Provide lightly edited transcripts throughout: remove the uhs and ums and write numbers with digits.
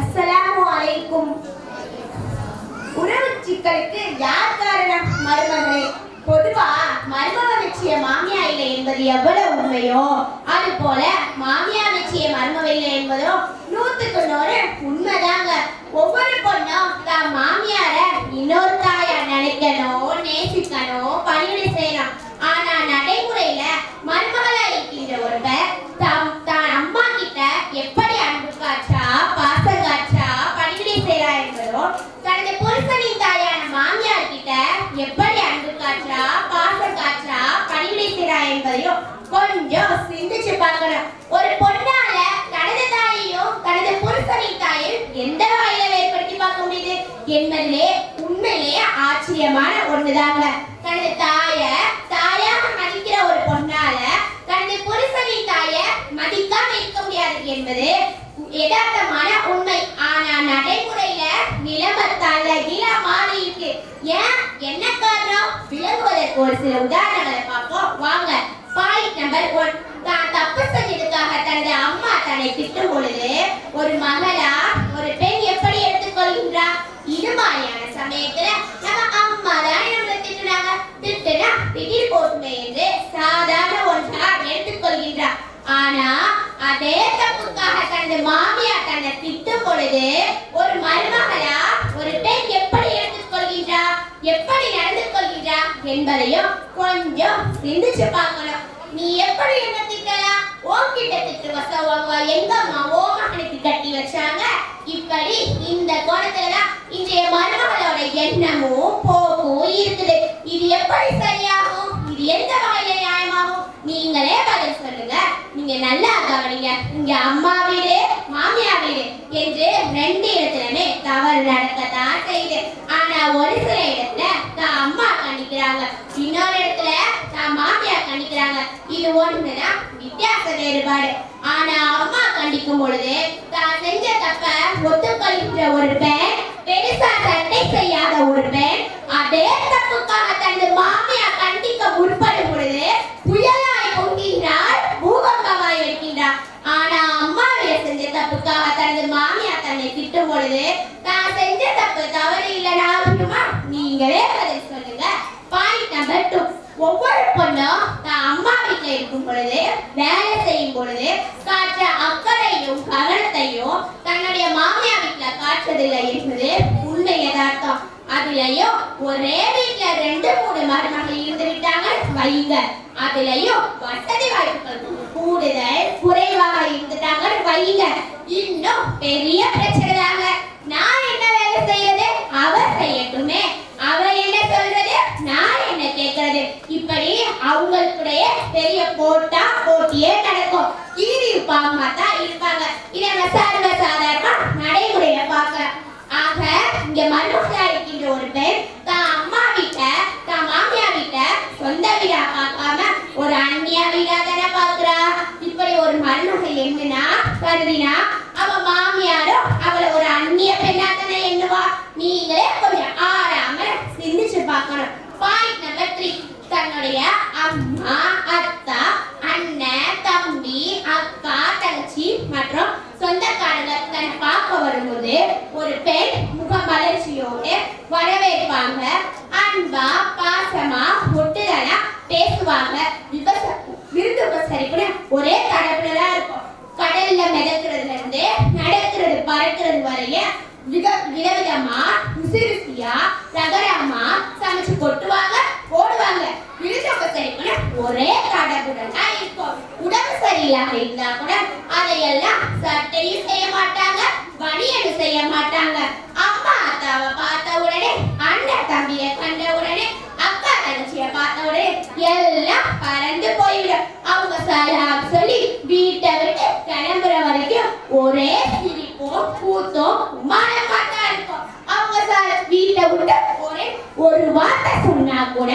அஸ்ஸலாமு அலைக்கும். உறவு சிக்கலுக்கு யார் காரணம்? மருமகளே. பொதுவா மருமக வெற்றிய மாமியா இல்லை என்பது எவ்வளவு உண்மையோ அது போல மாமியா வெற்றிய மருமக இல்லை என்பதோ 100க்கு 100 உண்மைதாங்க. ஒவ்வொரு பொண்ணும் தான் மாமியார இன்னொரு தாயா நினைக்கணும், நேசிக்கணும், பணிவிடை செய்யணும். ஆனா நடைமுறையில மருமகளா இருக்கின்ற ஒருவர் தான் அம்மா கிட்ட எப்படி அன்பு காற்றா, பாசம் காற்றா, பணிவிடை செய்யறா என்பதோ தனது புருஷனின் தாயான மாமியார் கிட்ட எப்படி அன்பு காற்றா, பாசம் காற்றா, பணிவிடை செய்யறா என்பதையும் கொஞ்சம் சிந்திச்சு பார்க்கணும். ஒரு பொண்ணால தனது தாயையும் தனது புருஷனின் தாயையும் எந்த வகையில ஏற்படுத்தி பார்க்க முடியுது என்பதிலே உண்மையிலேயே ஆச்சரியமான ஒண்ணுதாங்க. தனது தாயாக மதிக்கிற ஒரு பொண்ணால தனது புருஷனின் தாய மதிக்காம இருக்க முடியாது என்பது யதார்த்தமான உண்மை. ஆனா நடைமுறையில நிலைமை தலைகீழா மாறி இருக்கு. ஏன், என்ன காரணம்? விளங்குவதற்கு ஒரு சில உதாரணங்களை பார்ப்போம் வாங்க. Point number 1. தான் தப்பு செஞ்சதுக்காக தனது அம்மா தன்னை திட்டும் பொழுது ஒரு மகளா ஒரு பெண் எப்படி எடுத்துக்கொள்கின்றார்? இது மாதிரியான சமயத்துல நம்ம அம்மா தானே நம்மளை திட்டுனாங்க, திட்டுனா திடீர் போட்டுமே என்று சாதாரண ஒன்றா எடுத்துக்கொள்கின்றார். ஆனா அதே தப்புக்காக தனது மாமியார் தன்னை திட்டும் பொழுது ஒரு மருமகளா ஒரு பெண் எப்படி எடுத்துக்கொள்கின்றார், எப்படி நடந்து கொள்கின்றார் என்பதையும் கொஞ்சம் சிந்திச்சு பார்க்கணும். நீ எப்படி என்ன திட்டலாம்? உன்கிட்ட திட்டு வசவாங்க, எங்க அம்மா ஓ மகனுக்கு கட்டி வச்சாங்க. இப்படி இந்த கோணத்துலதான் இன்றைய மருமகளோட எண்ணமும் போக்கும் இருக்குது. இது எப்படி சரியாகும்? இது எந்த வகையில நியாயமாகும்? நீங்களே பதில் சொல்லுங்க. நீங்க நல்லா கவனிங்க. இங்க அம்மா வீடு மாமியா வீடு என்று 2 இடத்துலயுமே தவறு நடக்கத்தான் செய்யுது. ஆனா ஒரு சில இடத்துல தான் அம்மா கண்டிக்கிறாங்க, இன்னொரு இடத்துல தான் மாமியா கண்டிக்கிறாங்க. இது ஒண்ணுதான் வித்தியாச வேறுபாடு. ஆனா அம்மா கண்டிக்கும் பொழுது தான் செஞ்ச தப்ப ஒத்துக்கொள்கின்ற ஒரு பெண், பெருசா சட்டை செய்யாத ஒரு பெண் அதே தப்புக்காக தனது மாமியா கண்டிக்க முற்படும் பொழுது புயலாய் பொங்குகிறாள், பூகம்பமாய் இருக்கின்றார். ஆனா அம்மாவிய செஞ்ச தப்புக்காக தனது மாமியா தன்னை திட்டும் பொழுது தான் செஞ்ச தப்பு தவறு இல்லைன்னா ஆகட்டுமா? நீங்களே பதில் சொல்லுங்க. Point number 2. ஒவ்வொரு பொண்ணும் தான் அம்மா வீட்டில் இருக்கும் பொழுது வேலை செய்யும் பொழுது காற்ற அக்கறையும் கவனத்தையும் தன்னுடைய மாமியா வீட்டுல காட்டுறதில்லை என்பது உண்மை யதார்த்தம். அதுலயும் ஒரே வீட்டுல 2-3 மருமகள் இருந்து விட்டாங்க வைங்க, அதுலயும் வசதி வாய்ப்புகள் கூடுதல் குறைவாக இருந்துட்டாங்க வைங்க, இன்னும் பெரிய பிரச்சனை தாங்க. நான் என்ன வேலை செய்யறது, அவர் செய்யட்டுமே, அவர் என்ன சொல்றது, நான் என்ன கேட்கறது, இப்படி அவங்களுடைய பெரிய போட்டியே நடக்கும். கீழ் இருப்பாங்க தான் இருப்பாங்க. இதை சர்வ சாதாரணமா நடைமுறையில பார்க்க. ஆக இங்க மனுஷா இருக்கின்ற ஒரு பெண் தான் அம்மா வீட்ட தான் மாமியா வீட்ட சொந்த வீடா பார்க்காம ஒரு அந்நிய வீடா தானே பார்க்கிறா. இப்படி ஒரு மருமகள் என்னன்னா கருதினா அவ மாமியாரும் அவளை ஒரு அந்நிய பெண்ணா தானே எண்ணுவா. நீங்களே கொஞ்சம் ஆறாம சிந்திச்சு பார்க்கணும். Point number 3. தன்னுடைய அம்மா, அத்தா, அண்ணன், தம்பி, அக்கா, தங்கச்சி மற்றும் சொந்தக்காரங்க தன்னை பார்க்க வரும்போது ஒரு பெண் முகமலர்ச்சியோடு வரவேற்பாங்க, அன்பா பாசமா ஒட்டுதலா பேசுவாங்க. விருந்து உபசரிப்புன்னு ஒரே தடப்புலதான் இருக்கும். கடல்ல மிதக்கிறதுல இருந்து நடக்கிறது பறக்கிறது வரைய விதவிதமா ருசியா ரகரமா சமைச்சு கொட்டுவாங்க, போடுவாங்க. விருந்து உபசரிப்புன்னு ஒரே தடப்புடன் தான் இருக்கும். உடம்பு சரியில்லாம இருந்தா கூட அதையெல்லாம் சட்டையும் செய்ய மாட்டாங்க, பனியனும் செய்ய மாட்டாங்க. அம்மா அத்தாவை பார்த்த உடனே, அண்ணன் தம்பியை கண்ட உடனே, அக்கா தங்கச்சியை பார்த்த உடனே எல்லாம் பறந்து போய்விடும். அவங்க சலாம் சொல்லி வீட்டை விட்டு கிளம்புற வரைக்கும் ஒரே சிரிப்பும் கூத்தும் மனமாட்டா இருக்கும். அவங்க வீட்டை விட்டு ஒரு வார்த்தை சொன்னா கூட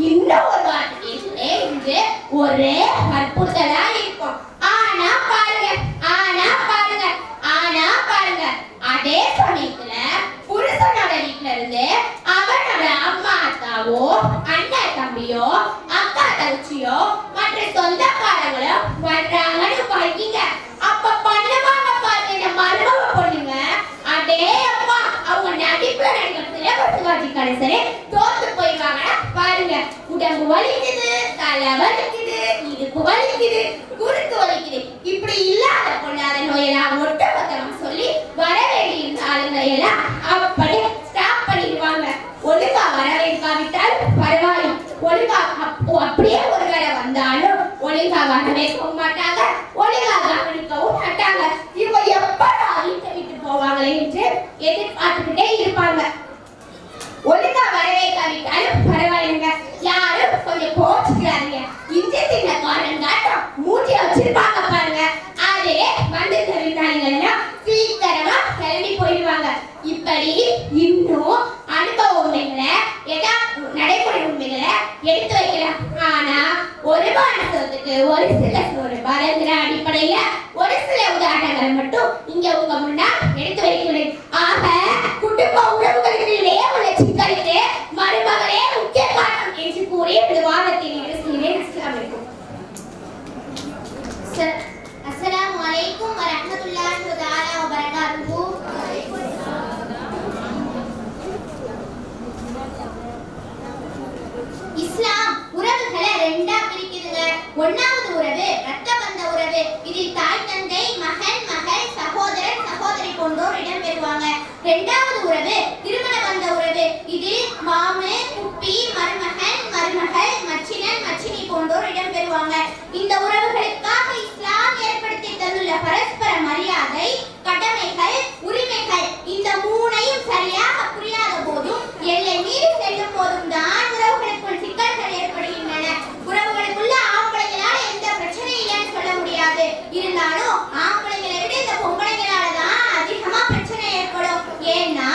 இன்னும் ஒரு வார்த்தை பேசுறே என்று ஒரே வற்புறுத்தலா இருக்கும். ஆனா பாருங்க அதே சமயத்துல புருஷனோட வீட்டுல இருந்து அவனோட அம்மா போனாலும் சரி தோத்து போயிடுவாங்க. பாருங்க, உடம்பு வலிக்குது, தலை வலிக்குது, இடுப்பு வலிக்குது, குறுக்கு வலிக்குது, இப்படி இல்லாத கொள்ளாத நோயெல்லாம் ஒட்டுமொத்தமா சொல்லி வர வேண்டிய ஆளுங்களை எல்லாம் அப்படியே ஸ்டாப் பண்ணிடுவாங்க. ஒழுங்கா வரவேற்காவிட்டால் பரவாயில்லை, ஒழுங்கா அப்படியே ஒருவேளை வந்தாலும் ஒழுங்கா வரவேற்கவும் மாட்டாங்க, ஒழுங்கா கவனிக்கவும் மாட்டாங்க. இவங்க எப்படா வீட்டை விட்டு போவாங்களே என்று எதிர்பார்த்துக்கிட்டே இருப்பாங்க. ஒழுங்கா வரவேற்காவிட்டாலும் பரவாயில்லைங்க, யாரும் கொஞ்சம் கோச்சுக்கிறாங்க. இஞ்சி தின்ன காரணம் காட்டும் மூட்டிய வச்சிருப்பாங்க பாருங்க, அதே வந்து தெரிவித்தாங்கன்னா சீக்கிரமா கிளம்பி போயிடுவாங்க. இப்படி இன்னும் அனுபவ உண்மைகளை நடைமுறை உண்மைகளை எடுத்து வைக்கலாம். ஆனா ஒரு பாடத்துக்கு ஒரு சில ஒரு பலங்கிற அடிப்படையில ஒரு சில உதாரணங்களை மட்டும் இங்க உங்க முன்னால் எடுத்து வைக்கிறேன். ஆக குடும்ப உறவுகளிடையே உள்ள சிக்கலுக்கு மருமகளே முக்கிய காரணம் என்று கூறி இந்த வாதத்தில் இருக்கிறேன். அஸ்ஸலாமு அலைக்கும் வரஹ்மத்துல்லாஹி தஆலா வ பரகாத்துஹு. இஸ்லாம் உறவுகளை ரெண்டா பிரிக்குதுங்க. ஒன்னாவது உறவு ரத்த பந்த உறவு. இதில் தாய் தந்தை, மகன் மகள், சகோதரன் சகோதரி போன்றோர் இடம்பெறுவாங்க. இரண்டாவது உறவு திருமண பந்த உறவு. இதில் மாமு, குப்பி, மருமகன் மருமகள், மச்சினன் மச்சினி போன்றோர் இடம்பெறுவாங்க. இந்த உறவுகளுக்காக இஸ்லாம் ஏற்படுத்தி தந்துள்ள பரஸ்பர மரியாதை, கடமைகள், உரிமைகள் இந்த மூணையும் சரியாக புரியாத போதும் எல்லை மீறி செல்லும் போதும் தான் உறவுகளுக்குள் சிக்கல்கள் ஏற்படுகின்றன. உறவுகளுக்குள்ள ஆம்பளைங்களால எந்த பிரச்சனையும் இல்லைன்னு சொல்ல முடியாது. இருந்தாலும் ஆம்பளைங்களை விட இந்த பொம்பளைங்களால தான் அதிகமா பிரச்சனை ஏற்படும். ஏன்னா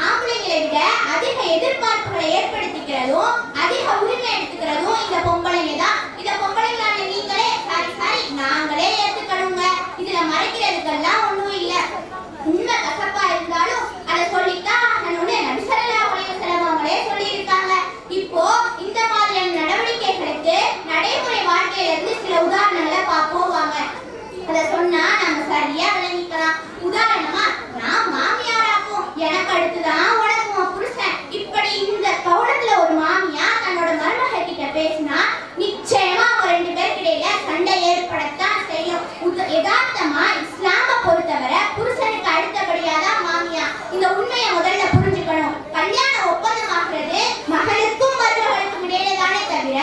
ஆம்பளைங்களை விட அதிக எதிர்பார்ப்புகளை ஏற்படுத்திக்கிறதும் அதிக உரிமை எடுத்துக்கிறதும் இந்த பொம்பளைங்க தான். இந்த பொம்பளைங்களான நீங்களே சாரி நாங்களே ஏத்துக்கணுங்க. இதுல மறைக்கிறதுக்கெல்லாம் ஒண்ணும் இல்ல. உண்மை கசப்பா இருந்தாலும் அதை சொல்லித்தான் ஆகணும்னு நபி ஸல்லல்லாஹு அலைஹி வஸல்லம் அவங்களே சொல்லியிருக்காங்க. இப்போ இந்த மாதிரியான நடவடிக்கைகளுக்கு நடைமுறை வாழ்க்கையில இருந்து சில உதாரணங்களை பார்ப்போம் வாங்க. அதை சொன்னா நம்ம சரியா விளங்கிக்கலாம். உதாரணமா, நான் மாமியாராக்கும், எனக்கு அடுத்துதான் உனக்கும் புருஷன். இப்படி இந்த கவனத்துல ஒரு மாமியா தன்னோட மருமக கிட்ட பேசினா நிச்சயமா அவங்க ரெண்டு பேருக்கிடையில சண்டை ஏற்படத்தான் செய்யும். யதார்த்தமா இஸ்லாம பொறுத்தவரை புருஷனுக்கு அடுத்தபடியாதான் மாமியா. இந்த உண்மையை முதல்ல புரிஞ்சுக்கணும். கல்யாணம் ஒப்பந்தமாகிறது மகளுக்கும் மருமகளுக்கும் இடையில தானே தவிர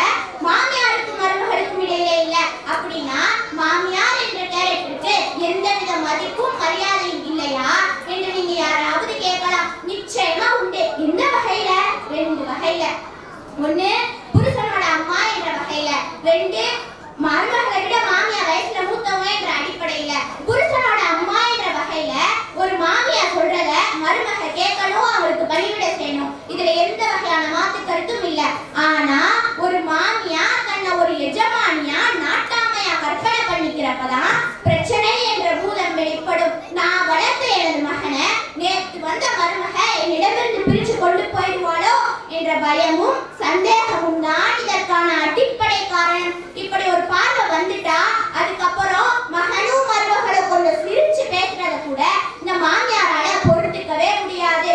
மாமியாருக்கும் மருமகளுக்கும் இடையில இல்ல. அப்படின்னா மாமியார் என்ற கேரக்டருக்கு எந்தவித மதிப்பும் மரியாதையும் இல்லையா என்று நீங்க யாராவது கேட்கலாம். நிச்சயமா உண்டு. எந்த வகையில? ரெண்டு வகையில. ஒண்ணு புருஷனோட அம்மா என்ற வகையில, ரெண்டு மருமகளை விட மாமியா வயசுல மூத்தவங்க என்ற அடிப்படையில. புருஷனோட அம்மா என்ற வகையில ஒரு மாமியா சொல்றத மருமக கேட்கணும், அவருக்கு பணிவிட செய்யணும். இதுல எந்த வகையான மாற்று கருத்தும் இல்ல. ஆனா ஒரு மாமியா தன்னை ஒரு எஜமானியா நாட்டாமையா கற்பனை பண்ணிக்கிறப்பதான் பிரச்சனை என்ற பூதம் வெளிப்படும். நான் வளர்த்த எனது மகனை நேற்று வந்த மருமக என்னிடமிருந்து பிரிச்சு கொண்டு போயிடுவாளோ என்ற பயமும் சந்தேகமும் தான் இதற்கான அடிப்படை காரணம். இப்படி ஒரு பார்வை வந்துட்டா அதுக்கப்புறம் மகனும் மருமகளும் கொஞ்சம் சிரிச்சு பேசுறத கூட இந்த மாமியாரால பொறுத்துக்கவே முடியாது.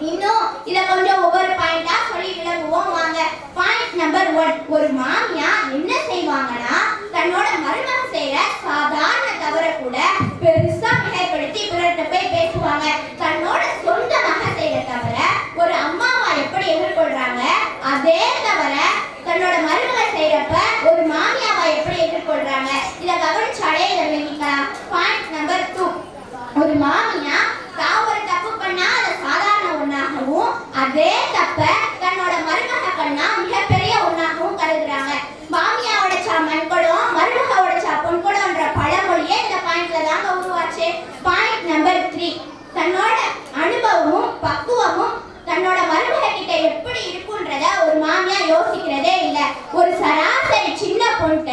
இன்னும் இத கொஞ்சம் ஒவ்வொரு பாயிண்டா சொல்லி விளங்குவோம் வாங்க. பாயிண்ட் நம்பர் 1, ஒரு மாமியா என்ன செய்வாங்கன்னா தன்னோட மருமக செய்யற சாதாரண தவற கூட பெருசா மிகைப்படுத்தி பிறர்கிட்ட போய் பேசுவாங்க. தன்னோட சொந்த மக செய்யற தவிர ஒரு அம்மாவா எப்படி எதிர்கொள்றாங்க, அதே தவிர தன்னோட மருமக செய்யறப்ப ஒரு மாமியாவா எப்படி எதிர்கொள்றாங்க. இத கவனிச்சாலே இதை விளங்கிக்கலாம். பாயிண்ட் நம்பர் 2, ஒரு மாமியா தான் ஒரு தப்பு பண்ணா அதை சாதாரண ஒண்ணாகவும் அதே தப்ப தன்னோட மருமக பண்ணா மிகப்பெரிய ஒண்ணாகவும் கருதுறாங்க. மாமியாவோட சா மண்குடம், மருமகோட சா பொன்குடம்ன்ற பழமொழியே இந்த பாயிண்ட்ல தாங்க உருவாச்சு. பாயிண்ட் நம்பர் 3, தன்னோட அனுபவமும் பக்குவமும் தன்னோட மருமக கிட்ட எப்படி இருக்குன்றத ஒரு மாமியா யோசிக்கிறதே இல்ல. ஒரு சராசரி சின்ன பொண்ண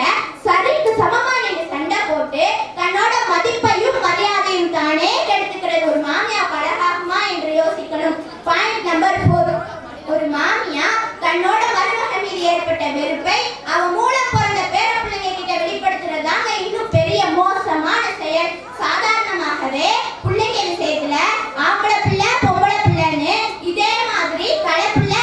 சரிக்கு சமமா நீங்க சண்டை போட்டு தன்னோட மதிப்பையும் மரியாதையும் தானே கெடுத்துக்கிறது ஒரு மாமியா பழகாகுமா என்று யோசிக்கணும். பாயிண்ட் நம்பர் 4, ஒரு மாமியா தன்னோட மருமக மீது ஏற்பட்ட வெறுப்பை அவ மூலம் பிறந்த பேர பிள்ளைங்க கிட்ட வெளிப்படுத்துறதாங்க இன்னும் பெரிய மோசமான செயல். சாதாரணமாகவே பிள்ளைங்க விஷயத்துல ஆம்பளை பிள்ளை பொம்பளை பிள்ளைன்னு இதே மாதிரி கலை பிள்ளை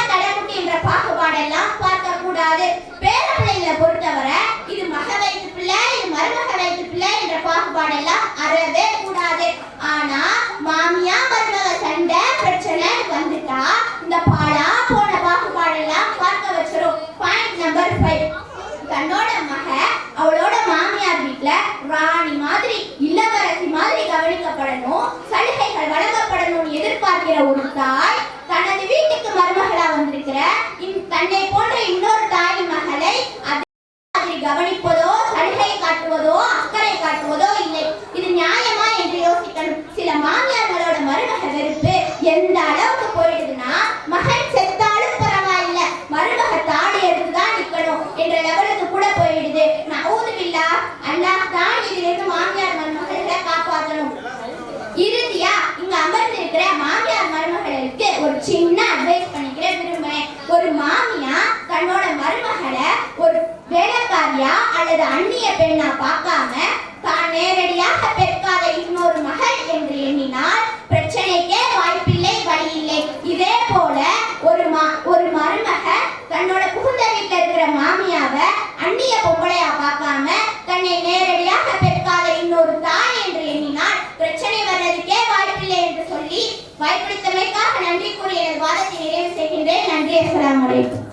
வழங்கப்படணும், சலுகைகள் வழங்கப்படணும் எதிர்பார்க்கிற ஒரு தாய் தனது வீட்டுக்கு மருமகளா வந்திருக்கிற தன்னை போன்ற இன்னொரு தாயின் மகளை கவனிப்பதோ, சலுகை காட்டுவதோ, அக்கறை காட்டுவதோ இல்லை. இது நியாயமா என்று யோசிக்கணும். சில மாமியார்களோட மருமக வெறுப்பு எந்த அளவுக்கு போயிடுதுன்னா, மகன் செத்தாலும் பரவாயில்ல, மருமக தாடி எடுத்துதான் நிக்கணும் என்ற லெவலுக்கு கூட போயிடுது. நவுதுபில்லா, அல்லாஹ் தான் இதிலிருந்து மாமியார் மருமகளை காப்பாற்றணும். இறுதியா இங்க அமர்ந்திருக்கிற மாமியார் மருமகளுக்கு ஒரு சின்ன அட்வைஸ் பண்ணிக்கிற விரும்புறேன். ஒரு மாமியா தன்னோட மருமகளை ஒரு வேலைக்காரியா அல்லது அந்நிய பெண்ணா பார்க்காம தான் நேரடியாக பெற்காத இன்னொரு மகள் என்று எண்ணினால் பிரச்சனைக்கே வாய்ப்பில்லை, வழி இல்லை. இதே போல ஒரு மருமக தன்னோட புகுந்த வீட்டில் இருக்கிற மாமியாவை அந்நிய பொம்பளையா பார்க்காம தன்னை நேரடியாக பெற்காத இன்னொரு தாய் என்று எண்ணினால் பிரச்சனை வர்றதுக்கே வாய்ப்பில்லை என்று சொல்லி வாய்ப்பளித்தமைக்காக நன்றி கூறி எனது வாதத்தை நிறைவு செய்கின்றேன். நன்றி. அஸ்ஸலாமு அலைக்கும்.